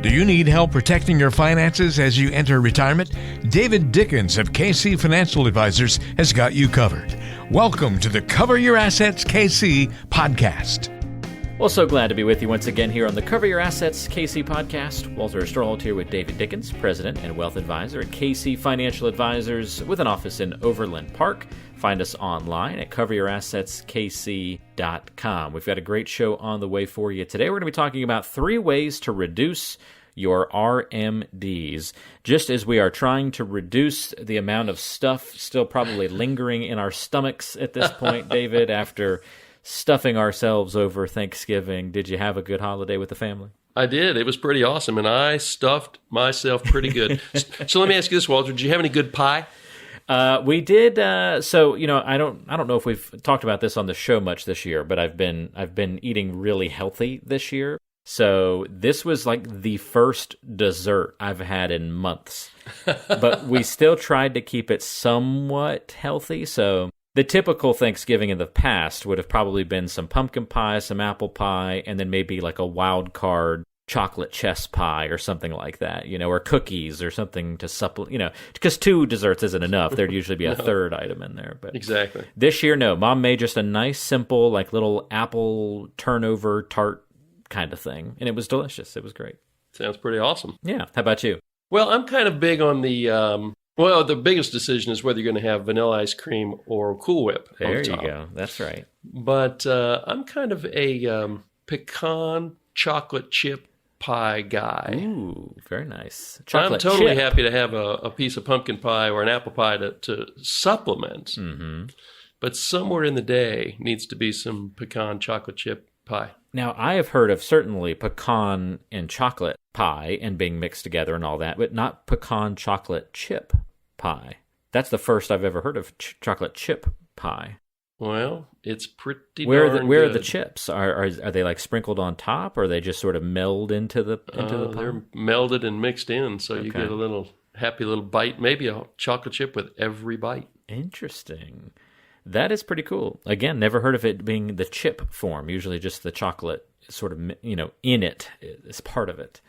Do you need help protecting your finances as you enter retirement? David Dickens of KC Financial Advisors has got you covered. Welcome to the Cover Your Assets KC podcast. Well, so glad to be with you once again here on the Cover Your Assets KC podcast. Walter Strollholt here with David Dickens, President and Wealth Advisor at KC Financial Advisors with an office in Overland Park. Find us online at coveryourassetskc.com. We've got a great show on the way for you today. We're going to be talking about 3 ways to reduce your RMDs, just as we are trying to reduce the amount of stuff still probably lingering in our stomachs at this point, David, after stuffing ourselves over Thanksgiving. Did you have a good holiday with the family? I did. It was pretty awesome, and I stuffed myself pretty good. So let me ask you this, Walter. Did you have any good pie? We did. So I don't know if we've talked about this on the show much this year, but I've been eating really healthy this year. So this was like the first dessert I've had in months, but we still tried to keep it somewhat healthy. So the typical Thanksgiving in the past would have probably been some pumpkin pie, some apple pie, and then maybe like a wild card chocolate chess pie or something like that, or cookies or something to supplement, because 2 desserts isn't enough. There'd usually be a third item in there. But exactly. This year, no. Mom made just a nice, simple, like little apple turnover tart kind of thing, and it was delicious. It was great. Sounds pretty awesome. Yeah. How about you? Well, I'm kind of big on the biggest decision is whether you're going to have vanilla ice cream or Cool Whip on There top. you go. That's right. But I'm kind of a pecan chocolate chip pie guy. Ooh, very nice. I'm totally happy to have a piece of pumpkin pie or an apple pie to supplement. Mm-hmm. But somewhere in the day needs to be some pecan chocolate chip pie. Now, I have heard of certainly pecan and chocolate pie and being mixed together and all that, but not pecan chocolate chip pie. That's the first I've ever heard of chocolate chip pie. Well, it's pretty Where darn are good. the chips? Are they like sprinkled on top, or are they just sort of meld into the pie? They're melded and mixed in, so you Okay. get a little happy little bite, maybe a chocolate chip with every bite. Interesting. That is pretty cool. Again, never heard of it being the chip form. Usually just the chocolate sort of, in it is part of it.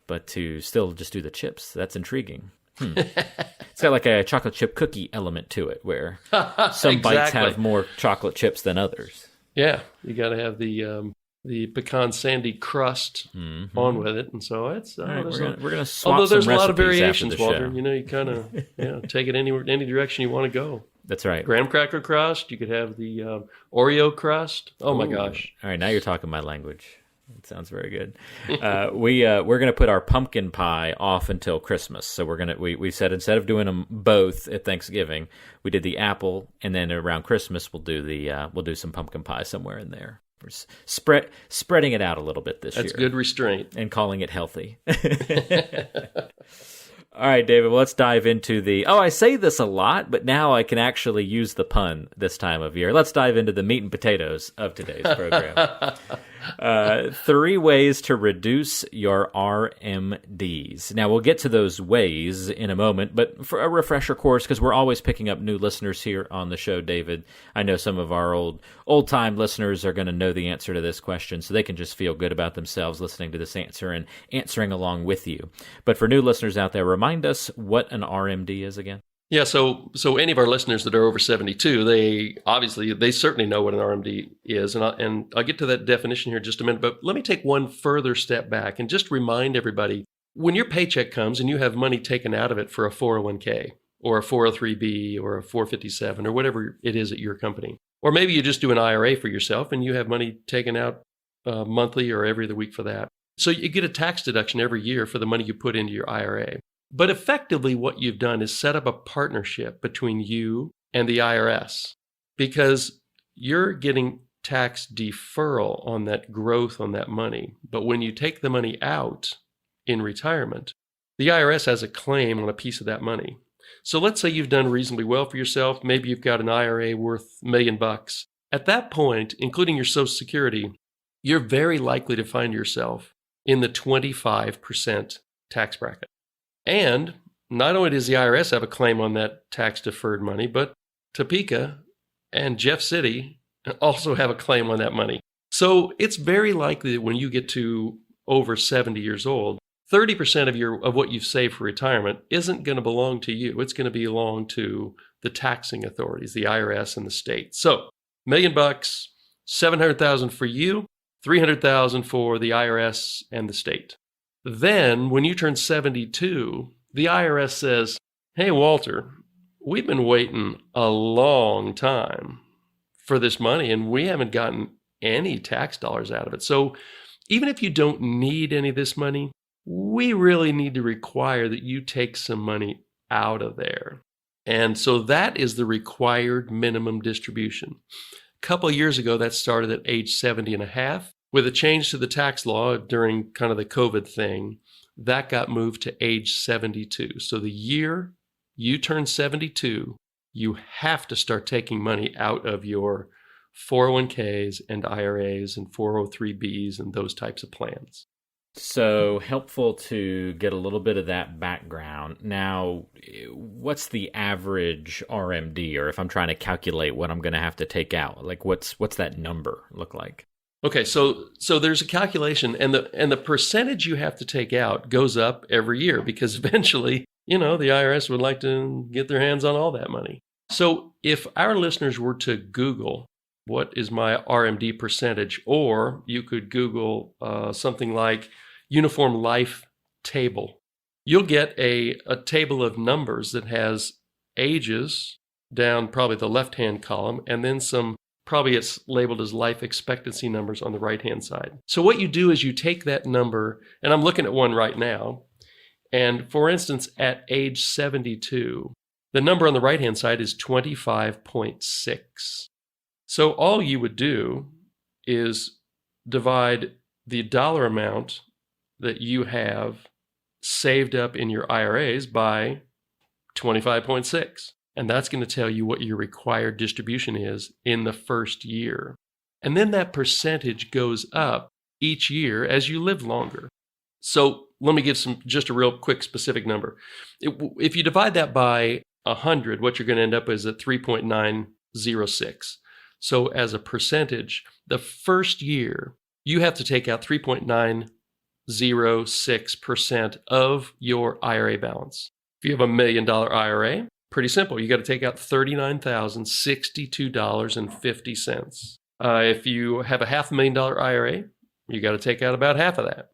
But to still just do the chips, that's intriguing. It's got like a chocolate chip cookie element to it, where some bites have more chocolate chips than others. Yeah, you got to have the pecan sandy crust on with it, and so it's. All right, we're gonna swap. Although there's some a lot of recipes variations, after the Walter. show. You kind of take it any direction you want to go. That's right. Graham cracker crust. You could have the Oreo crust. Oh my gosh! All right, now you're talking my language. It sounds very good. We're gonna put our pumpkin pie off until Christmas. So we said instead of doing them both at Thanksgiving, we did the apple, and then around Christmas we'll do some pumpkin pie somewhere in there. We're spreading it out a little bit this year. That's good restraint. And calling it healthy. All right, David, well, let's dive into I say this a lot, but now I can actually use the pun this time of year. Let's dive into the meat and potatoes of today's program. 3 ways to reduce your RMDs. Now, we'll get to those ways in a moment, but for a refresher course, because we're always picking up new listeners here on the show, David, I know some of our old-time listeners are going to know the answer to this question, so they can just feel good about themselves listening to this answer and answering along with you. But for new listeners out there, remind us what an RMD is again. Yeah, so any of our listeners that are over 72, they certainly know what an RMD is, and I'll get to that definition here in just a minute. But let me take one further step back and just remind everybody: when your paycheck comes and you have money taken out of it for a 401k or a 403b or a 457 or whatever it is at your company, or maybe you just do an IRA for yourself and you have money taken out monthly or every other week for that, so you get a tax deduction every year for the money you put into your IRA. But effectively, what you've done is set up a partnership between you and the IRS, because you're getting tax deferral on that growth on that money. But when you take the money out in retirement, the IRS has a claim on a piece of that money. So let's say you've done reasonably well for yourself. Maybe you've got an IRA worth $1 million. At that point, including your Social Security, you're very likely to find yourself in the 25% tax bracket. And not only does the IRS have a claim on that tax-deferred money, but Topeka and Jeff City also have a claim on that money. So it's very likely that when you get to over 70 years old, 30% of what you've saved for retirement isn't going to belong to you. It's going to belong to the taxing authorities, the IRS and the state. So, $1 million, $700,000 for you, $300,000 for the IRS and the state. Then, when you turn 72, the IRS says, "Hey, Walter, we've been waiting a long time for this money, and we haven't gotten any tax dollars out of it. So, even if you don't need any of this money, we really need to require that you take some money out of there." And so that is the required minimum distribution. A couple of years ago, that started at age 70 and a half. With a change to the tax law during kind of the COVID thing, that got moved to age 72. So the year you turn 72, you have to start taking money out of your 401ks and IRAs and 403bs and those types of plans. So helpful to get a little bit of that background. Now, what's the average RMD, or if I'm trying to calculate what I'm going to have to take out, like what's that number look like? Okay, so there's a calculation, and the percentage you have to take out goes up every year because eventually, the IRS would like to get their hands on all that money. So if our listeners were to Google, what is my RMD percentage, or you could Google something like Uniform Life Table, you'll get a table of numbers that has ages down probably the left-hand column, and then probably it's labeled as life expectancy numbers on the right-hand side. So what you do is you take that number, and I'm looking at one right now, and for instance, at age 72, the number on the right-hand side is 25.6. So all you would do is divide the dollar amount that you have saved up in your IRAs by 25.6. And that's going to tell you what your required distribution is in the first year. And then that percentage goes up each year as you live longer. So let me give just a real quick specific number. If you divide that by 100, what you're going to end up is at 3.906. So as a percentage, the first year, you have to take out 3.906% of your IRA balance. If you have $1 million IRA, pretty simple. You got to take out $39,062.50. If you have a $500,000 IRA, you got to take out about half of that.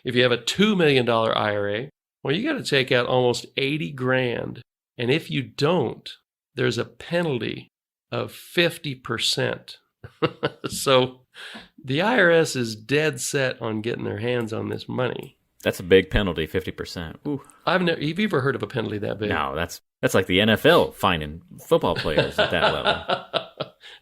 If you have a $2 million IRA, well, you got to take out almost $80,000. And if you don't, there's a penalty of 50%. So the IRS is dead set on getting their hands on this money. That's a big penalty, 50%. Ooh. Have you ever heard of a penalty that big? No, that's like the NFL fining football players at that level.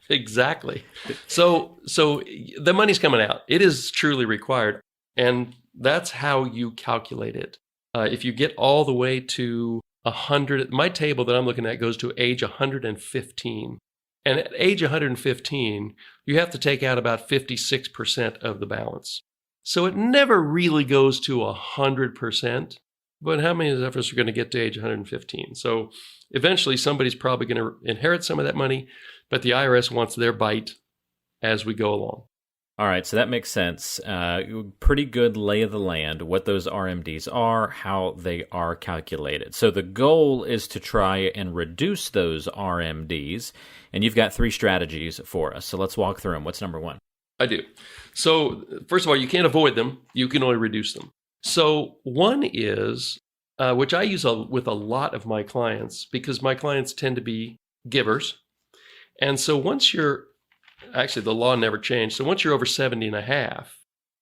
Exactly. So the money's coming out. It is truly required, and that's how you calculate it. If you get all the way to 100, my table that I'm looking at goes to age 115. And at age 115, you have to take out about 56% of the balance. So it never really goes to 100%, but how many of us are going to get to age 115? So eventually somebody's probably going to inherit some of that money, but the IRS wants their bite as we go along. All right, so that makes sense. Pretty good lay of the land, what those RMDs are, how they are calculated. So the goal is to try and reduce those RMDs, and you've got 3 strategies for us. So let's walk through them. What's number 1? I do. So first of all, you can't avoid them. You can only reduce them. So one is, which I use with a lot of my clients, because my clients tend to be givers. And so actually, the law never changed. So once you're over 70 and a half,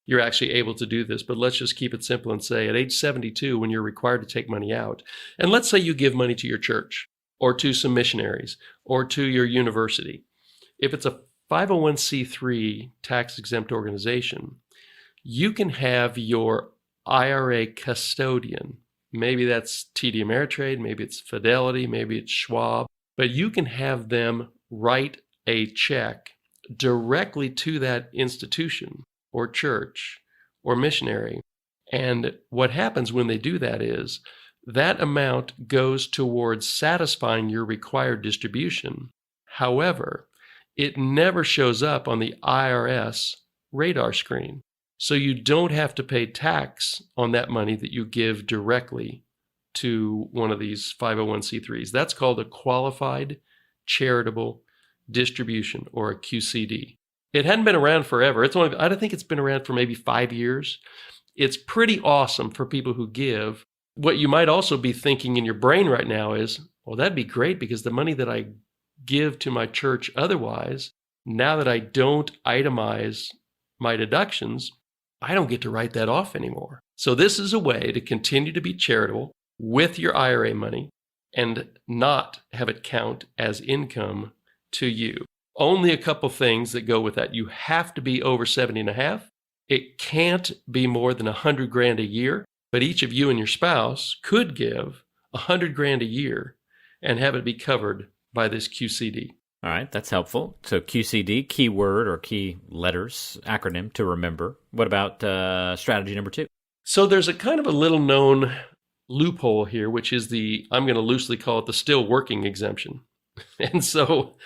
you're actually able to do this. But let's just keep it simple and say at age 72, when you're required to take money out, and let's say you give money to your church or to some missionaries or to your university. If it's a 501c3 tax-exempt organization, you can have your IRA custodian. Maybe that's TD Ameritrade, maybe it's Fidelity, maybe it's Schwab, but you can have them write a check directly to that institution or church or missionary. And what happens when they do that is that amount goes towards satisfying your required distribution. However, it never shows up on the IRS radar screen. So you don't have to pay tax on that money that you give directly to one of these 501c3s. That's called a qualified charitable distribution, or a QCD. It hadn't been around forever. I don't think it's been around for maybe 5 years. It's pretty awesome for people who give. What you might also be thinking in your brain right now is, well, that'd be great because the money that I give to my church otherwise, now that I don't itemize my deductions, I don't get to write that off anymore. So this is a way to continue to be charitable with your IRA money and not have it count as income to you. Only a couple things that go with that. You have to be over 70 and a half. It can't be more than $100,000 a year, but each of you and your spouse could give $100,000 a year and have it be covered by this QCD. All right, that's helpful. So QCD, keyword or key letters, acronym to remember. What about strategy number 2? So there's a kind of a little known loophole here, which is I'm going to loosely call it the still working exemption. And so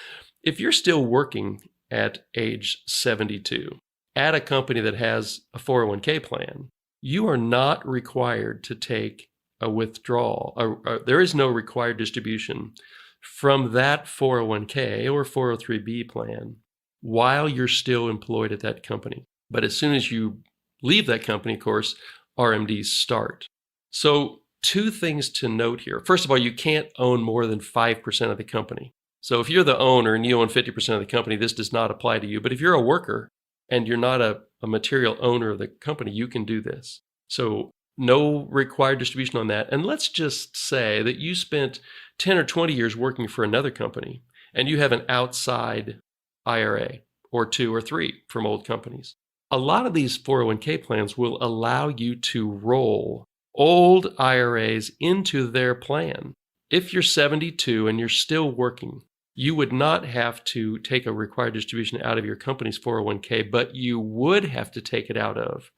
if you're still working at age 72 at a company that has a 401k plan, you are not required to take a withdrawal. There is no required distribution from that 401k or 403b plan while you're still employed at that company. But as soon as you leave that company, of course, RMDs start. So 2 things to note here. First of all, you can't own more than 5% of the company. So if you're the owner and you own 50% of the company, this does not apply to you. But if you're a worker and you're not a material owner of the company, you can do this. So no required distribution on that. And let's just say that you spent 10 or 20 years working for another company and you have an outside IRA or 2 or 3 from old companies. A lot of these 401k plans will allow you to roll old IRAs into their plan. If you're 72 and you're still working, you would not have to take a required distribution out of your company's 401k, but you would have to take it out of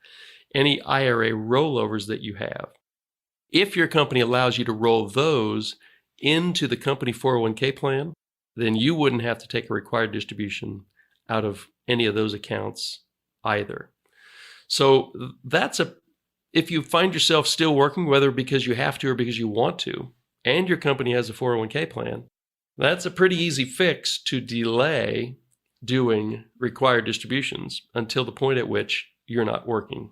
any IRA rollovers that you have. If your company allows you to roll those into the company 401k plan, then you wouldn't have to take a required distribution out of any of those accounts either. So if you find yourself still working, whether because you have to or because you want to, and your company has a 401k plan, that's a pretty easy fix to delay doing required distributions until the point at which you're not working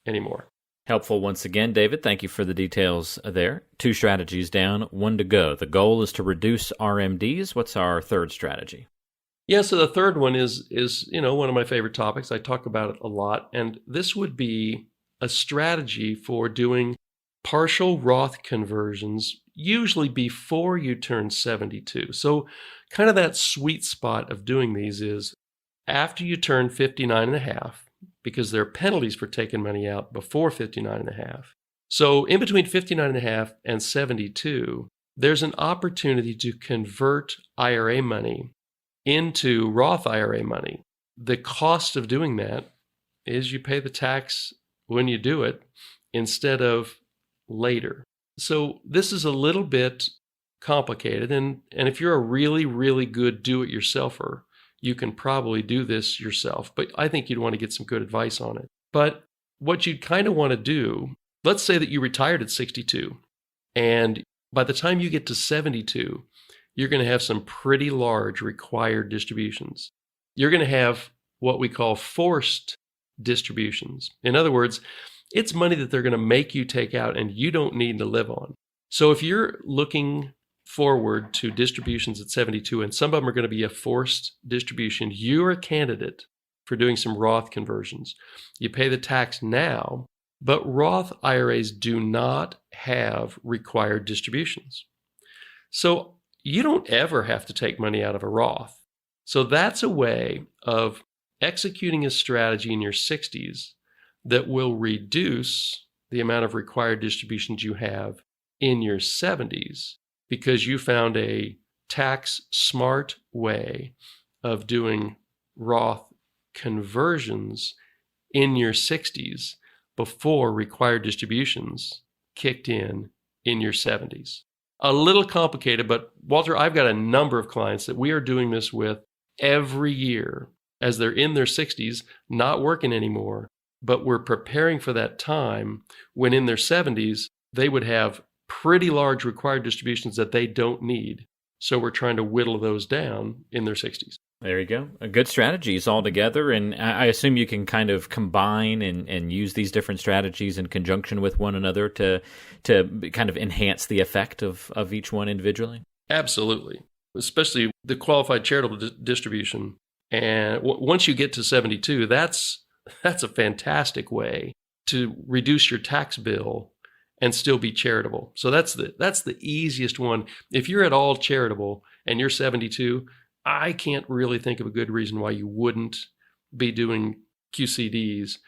anymore. Helpful once again, David. Thank you for the details there. 2 strategies down, 1 to go. The goal is to reduce RMDs. What's our third strategy? Yeah, so the third one is one of my favorite topics. I talk about it a lot, and this would be a strategy for doing partial Roth conversions, usually before you turn 72. So kind of that sweet spot of doing these is after you turn 59 and a half, because there are penalties for taking money out before 59 and a half. So in between 59 and a half and 72, there's an opportunity to convert IRA money into Roth IRA money. The cost of doing that is you pay the tax when you do it instead of later. So this is a little bit complicated. And if you're a really, really good do-it-yourselfer, you can probably do this yourself. But I think you'd want to get some good advice on it. But what you'd kind of want to do, let's say that you retired at 62. And by the time you get to 72, you're going to have some pretty large required distributions. You're going to have what we call forced distributions. In other words, it's money that they're going to make you take out and you don't need to live on. So if you're looking forward to distributions at 72, and some of them are going to be a forced distribution, you're a candidate for doing some Roth conversions. You pay the tax now, but Roth IRAs do not have required distributions. So you don't ever have to take money out of a Roth. So that's a way of executing a strategy in your 60s that will reduce the amount of required distributions you have in your 70s because you found a tax smart way of doing Roth conversions in your 60s before required distributions kicked in your 70s. A little complicated, but Walter, I've got a number of clients that we are doing this with every year as they're in their 60s, not working anymore, but we're preparing for that time when in their 70s, they would have pretty large required distributions that they don't need. So we're trying to whittle those down in their 60s. There you go. A good strategies all together. And I assume you can kind of combine and use these different strategies in conjunction with one another to kind of enhance the effect of each one individually. Absolutely. Especially the qualified charitable distribution. And once you get to 72, that's a fantastic way to reduce your tax bill and still be charitable. So that's the easiest one. If you're at all charitable and you're 72, I can't really think of a good reason why you wouldn't be doing QCDs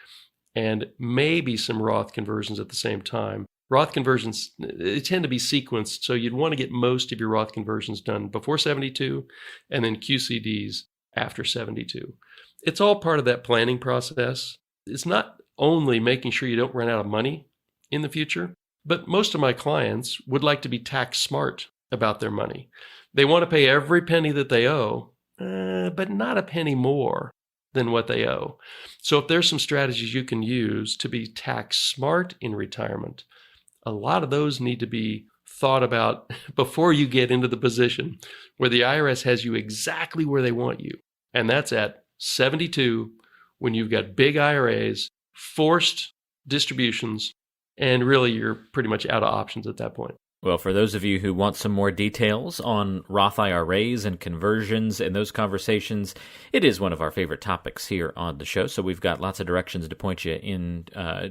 and maybe some Roth conversions at the same time. Roth conversions, they tend to be sequenced, so you'd want to get most of your Roth conversions done before 72 and then QCDs after 72. It's all part of that planning process. It's not only making sure you don't run out of money in the future, but most of my clients would like to be tax smart about their money. They want to pay every penny that they owe, but not a penny more than what they owe. So if there's some strategies you can use to be tax smart in retirement, a lot of those need to be thought about before you get into the position where the IRS has you exactly where they want you. And that's at 72, when you've got big IRAs, forced distributions, and really you're pretty much out of options at that point. Well, for those of you who want some more details on Roth IRAs and conversions and those conversations, it is one of our favorite topics here on the show, so we've got lots of directions to point you in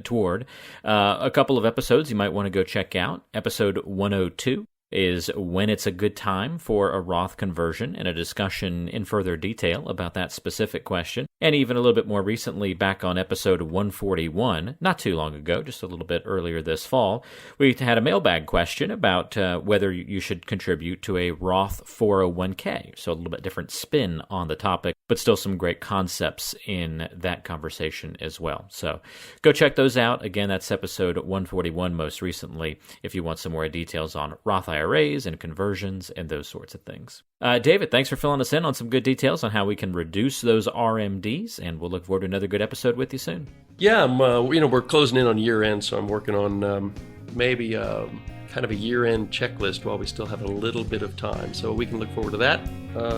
toward. A couple of episodes you might want to go check out. Episode 102 is when it's a good time for a Roth conversion, and a discussion in further detail about that specific question. And even a little bit more recently, back on episode 141, not too long ago, just a little bit earlier this fall, we had a mailbag question about whether you should contribute to a Roth 401k. So a little bit different spin on the topic, but still some great concepts in that conversation as well. So go check those out. Again, that's episode 141 most recently, if you want some more details on Roth IRAs and conversions and those sorts of things. David, thanks for filling us in on some good details on how we can reduce those RMDs, and we'll look forward to another good episode with you soon. Yeah, we're closing in on year end, so I'm working on maybe kind of a year-end checklist while we still have a little bit of time. So we can look forward to that.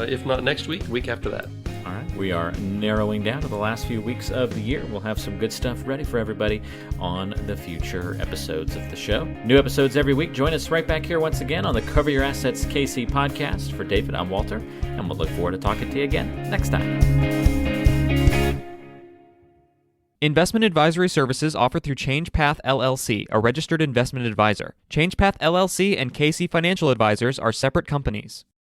If not next week, the week after that. All right. We are narrowing down to the last few weeks of the year. We'll have some good stuff ready for everybody on the future episodes of the show. New episodes every week. Join us right back here once again on the Cover Your Assets KC podcast. For David, I'm Walter, and we'll look forward to talking to you again next time. Investment advisory services offered through ChangePath LLC, a registered investment advisor. ChangePath LLC and KC Financial Advisors are separate companies.